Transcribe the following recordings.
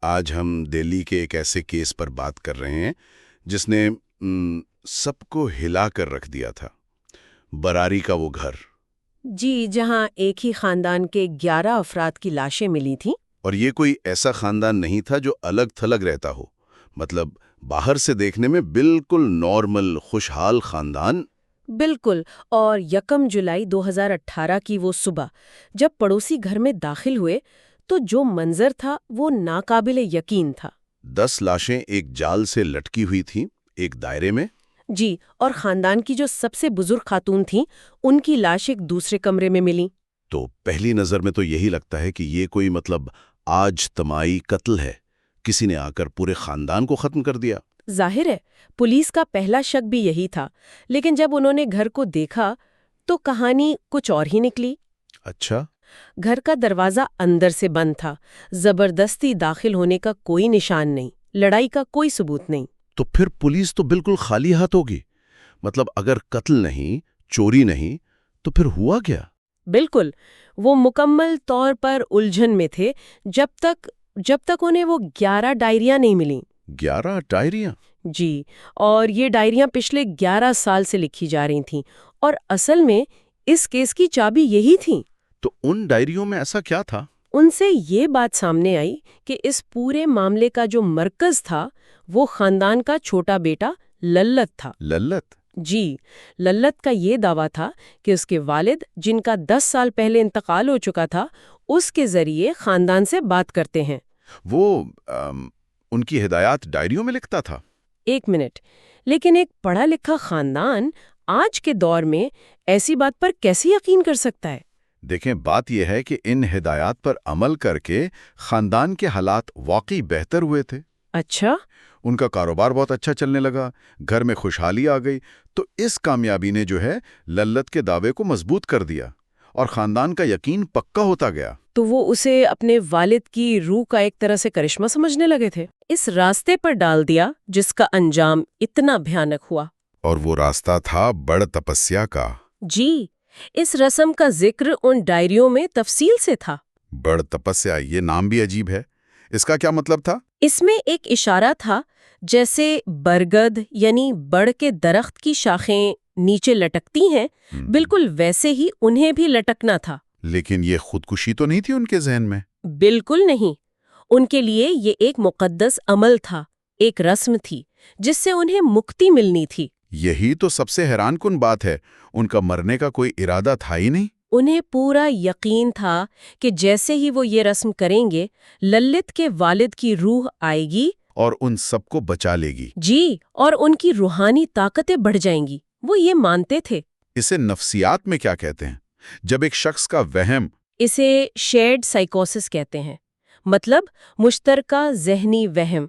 آج ہم دہلی کے ایک ایسے کیس پر بات کر رہے ہیں جس نے سب کو ہلا کر رکھ دیا تھا۔ براری کا وہ گھر، جی، جہاں ایک ہی خاندان کے 11 افراد کی لاشیں ملی تھیں۔ اور یہ کوئی ایسا خاندان نہیں تھا جو الگ تھلگ رہتا ہو، مطلب باہر سے دیکھنے میں بالکل نارمل خوشحال خاندان۔ بالکل، اور 1 جولائی 2018 کی وہ صبح جب پڑوسی گھر میں داخل ہوئے تو جو منظر تھا وہ ناقابل یقین تھا۔ 10 لاشیں ایک جال سے لٹکی ہوئی تھیں، ایک دائرے میں۔ جی، اور خاندان کی جو سب سے بزرگ خاتون تھیں ان کی لاش ایک دوسرے کمرے میں ملی۔ تو پہلی نظر میں تو یہی لگتا ہے کہ یہ کوئی آج تمائی قتل ہے، کسی نے آ کر پورے خاندان کو ختم کر دیا۔ ظاہر ہے پولیس کا پہلا شک بھی یہی تھا، لیکن جب انہوں نے گھر کو دیکھا تو کہانی کچھ اور ہی نکلی۔ اچھا، گھر کا دروازہ اندر سے بند تھا، زبردستی داخل ہونے کا کوئی نشان نہیں، لڑائی کا کوئی ثبوت نہیں۔ تو پھر پولیس تو بالکل خالی ہاتھ ہوگی۔ اگر قتل نہیں، چوری نہیں، تو پھر ہوا کیا؟ بالکل، وہ مکمل طور پر الجھن میں تھے جب تک انہیں وہ 11 ڈائریاں نہیں ملیں۔ 11 ڈائریاں؟ جی، اور یہ ڈائریاں پچھلے 11 سال سے لکھی جا رہی تھیں، اور اصل میں اس کیس کی چابی یہی تھی۔ تو ان ڈائریوں میں ایسا کیا تھا؟ ان سے یہ بات سامنے آئی کہ اس پورے معاملے کا جو مرکز تھا وہ خاندان کا چھوٹا بیٹا للت تھا۔ للت؟ جی، للت کا یہ دعویٰ تھا کہ اس کے والد، جن کا 10 سال پہلے انتقال ہو چکا تھا، اس کے ذریعے خاندان سے بات کرتے ہیں۔ وہ ان کی ہدایات ڈائریوں میں لکھتا تھا؟ ایک منٹ، لیکن ایک پڑھا لکھا خاندان آج کے دور میں ایسی بات پر کیسے یقین کر سکتا ہے؟ دیکھیں، بات یہ ہے کہ ان ہدایات پر عمل کر کے خاندان کے حالات واقعی بہتر ہوئے تھے۔ اچھا؟ ان کا کاروبار بہت اچھا چلنے لگا، گھر میں خوشحالی آ گئی۔ تو اس کامیابی نے للت کے دعوے کو مضبوط کر دیا اور خاندان کا یقین پکا ہوتا گیا۔ تو وہ اسے اپنے والد کی روح کا ایک طرح سے کرشمہ سمجھنے لگے تھے، اس راستے پر ڈال دیا جس کا انجام اتنا بھیانک ہوا۔ اور وہ راستہ تھا بڑ تپسیا کا۔ جی، اس رسم کا ذکر ان ڈائریوں میں تفصیل سے تھا۔ بڑ تپسیا، یہ نام بھی عجیب ہے، اس کا کیا مطلب تھا؟ اس میں ایک اشارہ تھا، جیسے برگد یعنی بڑ کے درخت کی شاخیں نیچے لٹکتی ہیں، بالکل ویسے ہی انہیں بھی لٹکنا تھا۔ لیکن یہ خودکشی تو نہیں تھی ان کے ذہن میں؟ بالکل نہیں، ان کے لیے یہ ایک مقدس عمل تھا، ایک رسم تھی جس سے انہیں مکتی ملنی تھی۔ یہی تو سب سے حیران کن بات ہے، ان کا مرنے کا کوئی ارادہ تھا ہی نہیں۔ انہیں پورا یقین تھا کہ جیسے ہی وہ یہ رسم کریں گے، للت کے والد کی روح آئے گی اور ان سب کو بچا لے گی۔ جی، اور ان کی روحانی طاقتیں بڑھ جائیں گی، وہ یہ مانتے تھے۔ اسے نفسیات میں کیا کہتے ہیں؟ جب ایک شخص کا وہم، اسے شیئرڈ سائیکوسس کہتے ہیں، مطلب مشترکہ ذہنی وہم۔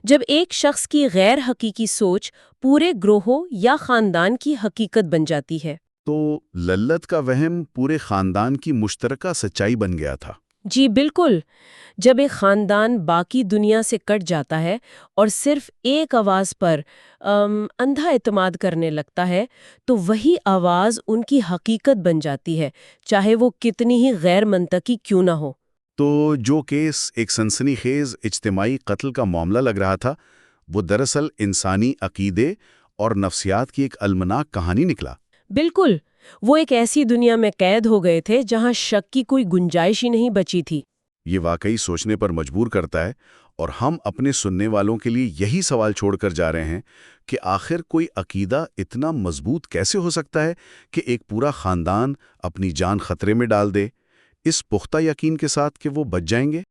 جب ایک شخص کی غیر حقیقی سوچ پورے گروہوں یا خاندان کی حقیقت بن جاتی ہے۔ تو للت کا وہم پورے خاندان کی مشترکہ سچائی بن گیا تھا۔ جی بالکل، جب ایک خاندان باقی دنیا سے کٹ جاتا ہے اور صرف ایک آواز پر اندھا اعتماد کرنے لگتا ہے تو وہی آواز ان کی حقیقت بن جاتی ہے، چاہے وہ کتنی ہی غیر منطقی کیوں نہ ہو۔ تو جو کیس ایک سنسنی خیز اجتماعی قتل کا معاملہ لگ رہا تھا، وہ دراصل انسانی عقیدے اور نفسیات کی ایک المناک کہانی نکلا۔ بالکل، وہ ایک ایسی دنیا میں قید ہو گئے تھے جہاں شک کی کوئی گنجائش ہی نہیں بچی تھی۔ یہ واقعی سوچنے پر مجبور کرتا ہے، اور ہم اپنے سننے والوں کے لیے یہی سوال چھوڑ کر جا رہے ہیں کہ آخر کوئی عقیدہ اتنا مضبوط کیسے ہو سکتا ہے کہ ایک پورا خاندان اپنی جان خطرے میں ڈال دے، اس پختہ یقین کے ساتھ کہ وہ بچ جائیں گے؟